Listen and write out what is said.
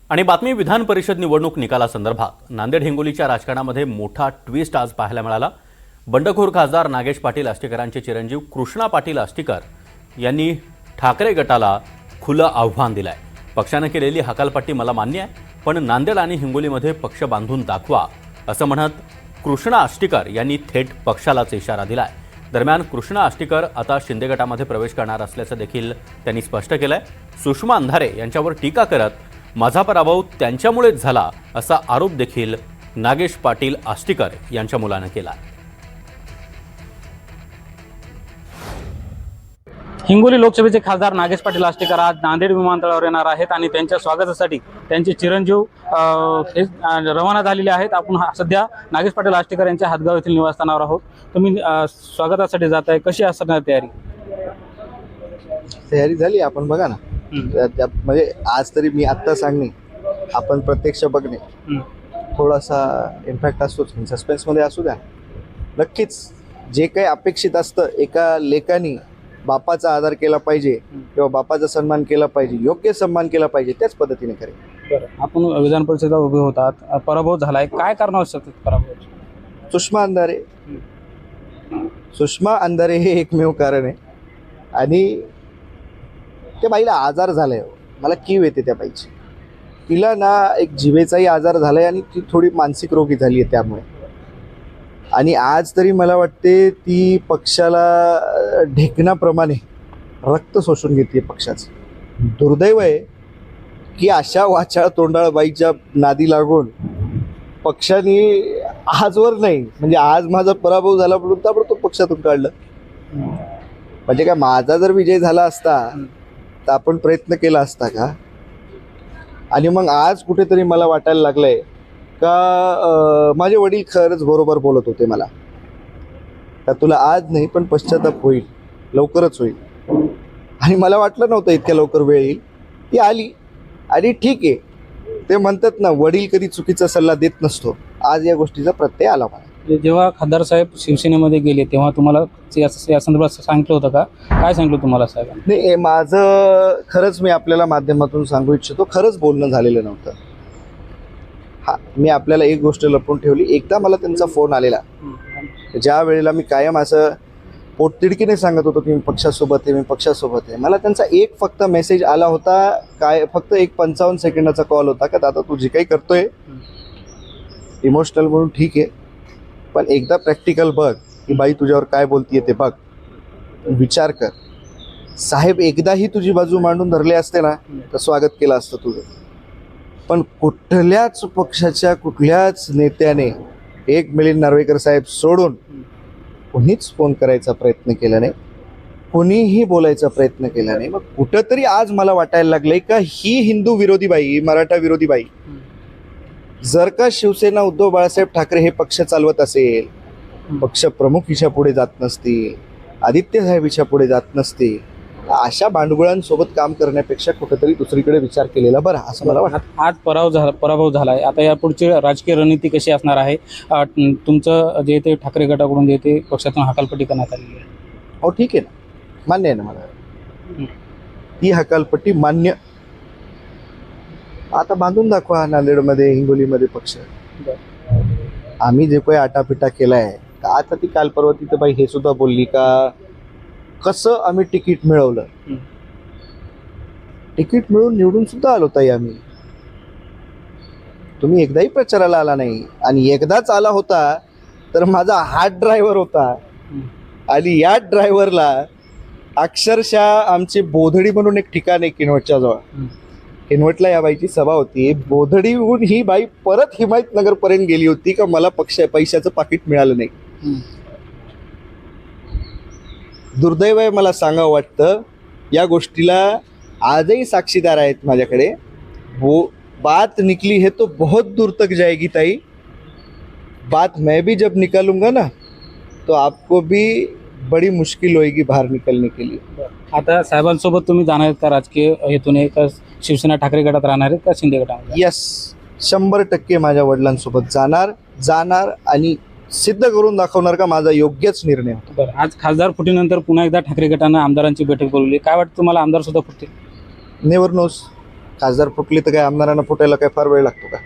आणि बातमी विधान परिषद निवडणूक निकालासंदर्भात नांदेड हिंगोलीच्या राजकारणामध्ये मोठा ट्विस्ट आज पाहायला मिळाला। बंडखोर खासदार नागेश पाटील आष्टीकरांचे चिरंजीव कृष्णा पाटील आष्टीकर यांनी ठाकरे गटाला खुलं आव्हान दिलंय। पक्षाने केलेली हकालपट्टी मला मान्य आहे, पण नांदेड आणि हिंगोलीमध्ये पक्ष बांधून दाखवा असं म्हणत कृष्णा आष्टीकर यांनी थेट पक्षालाच इशारा दिलाय। दरम्यान कृष्णा आष्टीकर आता शिंदे गटामध्ये प्रवेश करणार असल्याचं देखील त्यांनी स्पष्ट केलंय। सुषमा अंधारे यांच्यावर टीका करत माझा पराभव त्यांच्यामुळेच झाला असा आरोप देखील नागेश पाटील आष्टीकर यांच्या मुलाने केला। हिंगोली लोकसभेचे खासदार नागेश पाटील आष्टीकर आज नांदेड विमानतळावर येणार आहेत आणि त्यांच्या स्वागतासाठी त्यांचे चिरंजीव रवाना झालेले आहेत। आपण सध्या नागेश पाटील आष्टीकर यांच्या हातगाव येथील निवासस्थानावर आहोत। तुम्ही स्वागतासाठी जात आहे, कशी असणार तयारी झाली? आपण बघा ना, म्हणजे आज तरी मी आत्ता सांगणे, आपण प्रत्यक्ष बघणे थोडासा इम्पॅक्ट असतोच, सस्पेन्समध्ये असू द्या। नक्कीच जे काही अपेक्षित असतं, एका लेकानी बापाचा आदर केला पाहिजे किंवा बापाचा सन्मान केला पाहिजे, योग्य सन्मान केला पाहिजे, त्याच पद्धतीने करेल। आपण विधान परिषदेला उभे होतात, पराभव झालाय, काय कारण असू शकते पराभव? सुषमा अंधारे हे एकमेव कारण आहे। आणि त्या बाईला आजार झालाय, मला कीव येते त्या बाईची। तिला ना एक जिभेचाही आजार झालाय आणि ती थोडी मानसिक रोगी झाली आहे त्यामुळे। आणि आज तरी मला वाटते ती पक्षाला ढेकणाप्रमाणे रक्त शोषून घेते पक्षाचं। दुर्दैव आहे की अशा वाचाळ तोंडाळ बाईच्या नादी लागून पक्षाने आजवर नाही, म्हणजे आज माझा पराभव झाला म्हणून ताबडतोब पक्षातून काढलं। म्हणजे काय माझा जर विजय झाला असता तर आपण प्रयत्न केला असता का? आणि मग आज कुठेतरी मला वाटायला लागलंय का माझे वडील खरंच बरोबर बोलत होते मला, का तुला आज नाही पण पश्चाताप होईल, लवकरच होईल। आणि मला वाटलं नव्हतं इतक्या लवकर वेळ येईल, ती आली। आणि ठीक आहे, ते म्हणतात ना, वडील कधी चुकीचा सल्ला देत नसतो, आज या गोष्टीचा प्रत्यय आला मला। जेव्हा खासदार साहेब शिवसेनेमध्ये गेले तेव्हा तुम्हाला या संदर्भात सांगितलं होतं का? काय सांगितलं तुम्हाला साहेब? नाही, माझं खरंच मी आपल्याला माध्यमातून सांगू इच्छितो, खरंच बोलणं झालेलं नव्हतं। हा, मी आपल्याला एक गोष्ट लपवून ठेवली। एकदा मला त्यांचा फोन आलेला, ज्या वेळेला मी कायम असं पोटतिडकीने सांगत होतो की मी पक्षासोबत आहे, मला त्यांचा एक फक्त मेसेज आला होता, काय फक्त एक 55 सेकंदाचा कॉल होता, का दादा तू जे काही करतोय इमोशनल म्हणून ठीक आहे, पण एकदा प्रॅक्टिकल बघ की बाई तुझ्यावर काय बोलतीये ते बघ, विचार कर। साहेब एकदाही तुझी बाजू मांडून धरले असते ना तर स्वागत केलं असतं तुझं, पण कुठल्याच पक्षाच्या कुठल्याच नेत्याने एक मिलिंद नार्वेकर साहेब सोडून कोणीच फोन करायचा प्रयत्न केला नाही, कोणीही बोलायचा प्रयत्न केला नाही। मग कुठंतरी आज मला वाटायला लागलंय का ही हिंदू विरोधी बाई, मराठा विरोधी बाई जर का शिवसेना उद्धव बाळासाहेब ठाकरे हे पक्ष चालवत असेल, पक्ष प्रमुख हिच्या पुढे जात नसतील, आदित्य साहेब हिच्या पुढे जात नसतील, अशा भांडगुळांसोबत काम करण्यापेक्षा कुठेतरी दुसरीकडे विचार केलेला बरा, असं मला वाटतं। आज पराभव झालाय, आता या पुढची राजकीय रणनीती कशी असणार आहे? तुमचं जे ते ठाकरे गटाकडून जे ते पक्षातून हकालपट्टी करण्यात आलेली आहे, हो ठीक आहे ना, मान्य आहे ना मला, ती हकालपट्टी मान्य। आता बांधून दाखवा नांदेडमध्ये, हिंगोलीमध्ये पक्ष। आम्ही जे काही आटापिटा केलाय का, आता ती काल परवा तिथं बाई हे सुद्धा बोलली का कसं आम्ही तिकीट मिळवलं, तिकीट मिळून निवडून सुद्धा आलो ताई आम्ही। तुम्ही एकदाही प्रचाराला आला नाही, आणि एकदाच आला होता तर माझा हात ड्रायव्हर होता, आणि या ड्रायव्हरला अक्षरशः आमची बोधडी म्हणून एक ठिकाण आहे किनवटच्या जवळ, किनवटला या बाईची सभा होती, बोधडीहून ही बाई परत हिमायतनगर पर्यंत गेली होती का मला पैशाचं पाकिट मिळालं नाही। दुर्दैव आहे, मला सांगावं वाटतं, या गोष्टीला आजही साक्षीदार आहेत माझ्याकडे। वो बात निकली है तो बहुत दूर तक जाएगी ताई, बात मैं भी जब निकालूंगा ना तो आपको भी बड़ी मुश्किल होएगी बाहर निकलने के लिए। आता साहेबांसोबत तुम्ही जाणार आहेत का राजकीय हेतूने, का शिवसेना ठाकरे गटात राहणार आहेत का शिंदे गटामध्ये? यस, 100% माझ्या वडिलांसोबत जाणार आणि सिद्ध करून दाखवणार का माझा योग्यच निर्णय होता। बरं, आज खासदार फुटीनंतर पुन्हा एकदा ठाकरे गटानं आमदारांची बैठक बोलवली, काय वाटतं तुम्हाला, आमदार सुद्धा फुटतील? नेवर नोस, खासदार फुटली तर काय आमदारांना फुटायला काय फार वेळ लागतो का?